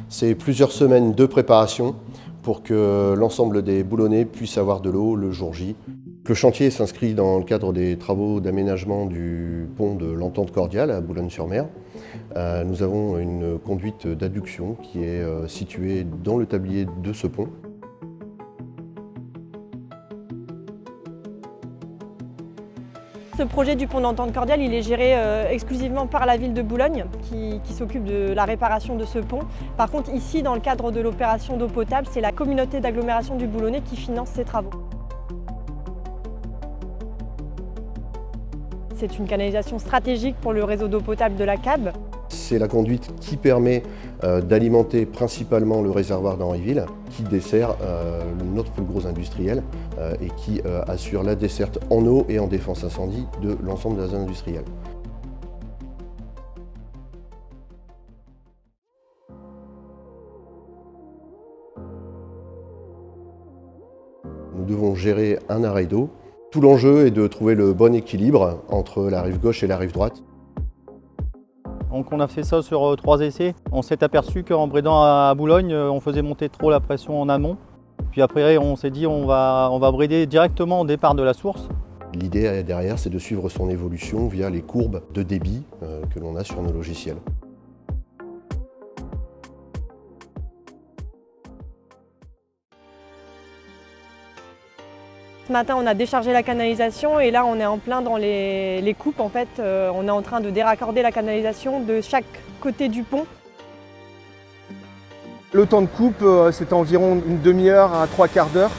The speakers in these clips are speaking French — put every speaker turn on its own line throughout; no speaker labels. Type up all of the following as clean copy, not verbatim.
C'est plusieurs semaines de préparation pour que l'ensemble des boulonnais puissent avoir de l'eau le jour J. Le chantier s'inscrit dans le cadre des travaux d'aménagement du pont de l'Entente Cordiale à Boulogne-sur-Mer. Nous avons une conduite d'adduction qui est située dans le tablier de ce pont.
Ce projet du pont d'Entente Cordiale, il est géré exclusivement par la ville de Boulogne qui s'occupe de la réparation de ce pont. Par contre, ici, dans le cadre de l'opération d'eau potable, c'est la communauté d'agglomération du Boulonnais qui finance ces travaux. C'est une canalisation stratégique pour le réseau d'eau potable de la CAB.
C'est la conduite qui permet d'alimenter principalement le réservoir d'Henryville, qui dessert notre plus gros industriel et qui assure la desserte en eau et en défense incendie de l'ensemble de la zone industrielle. Nous devons gérer un arrêt d'eau. Tout l'enjeu est de trouver le bon équilibre entre la rive gauche et la rive droite.
Donc on a fait ça sur 3 essais. On s'est aperçu qu'en bridant à Boulogne, on faisait monter trop la pression en amont. Puis après, on s'est dit on va brider directement au départ de la source.
L'idée derrière, c'est de suivre son évolution via les courbes de débit que l'on a sur nos logiciels.
Ce matin, on a déchargé la canalisation et là, on est en plein dans les coupes. En fait, on est en train de déraccorder la canalisation de chaque côté du pont.
Le temps de coupe, c'est environ une demi-heure à 3/4 d'heure.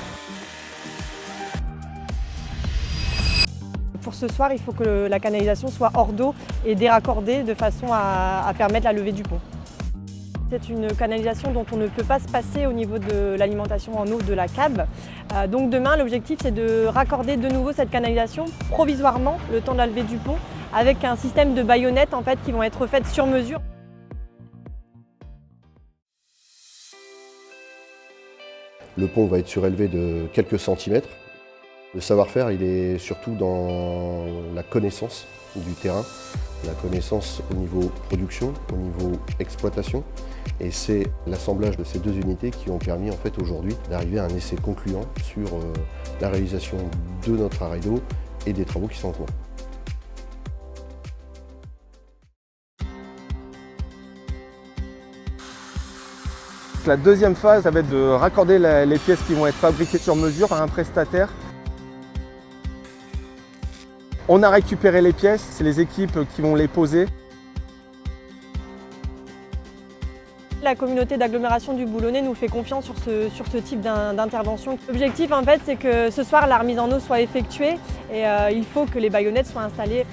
Pour ce soir, il faut que la canalisation soit hors d'eau et déraccordée de façon à permettre la levée du pont. C'est une canalisation dont on ne peut pas se passer au niveau de l'alimentation en eau de la CAB. Donc demain, l'objectif c'est de raccorder de nouveau cette canalisation provisoirement le temps de la levée du pont avec un système de baïonnettes en fait, qui vont être faites sur mesure.
Le pont va être surélevé de quelques centimètres. Le savoir-faire, il est surtout dans la connaissance du terrain, la connaissance au niveau production, au niveau exploitation. Et c'est l'assemblage de ces deux unités qui ont permis en fait aujourd'hui d'arriver à un essai concluant sur la réalisation de notre arrêt d'eau et des travaux qui sont en cours.
La deuxième phase, ça va être de raccorder les pièces qui vont être fabriquées sur mesure par un prestataire. On a récupéré les pièces, c'est les équipes qui vont les poser.
La communauté d'agglomération du Boulonnais nous fait confiance sur ce type d'intervention. L'objectif en fait, c'est que ce soir la remise en eau soit effectuée et il faut que les baïonnettes soient installées.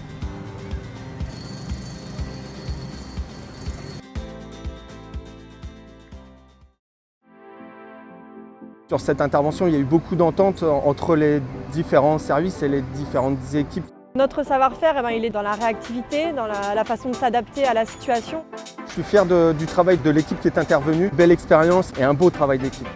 Sur cette intervention, il y a eu beaucoup d'entente entre les différents services et les différentes équipes.
Notre savoir-faire, il est dans la réactivité, dans la façon de s'adapter à la situation.
Je suis fier du travail de l'équipe qui est intervenue. Belle expérience et un beau travail d'équipe.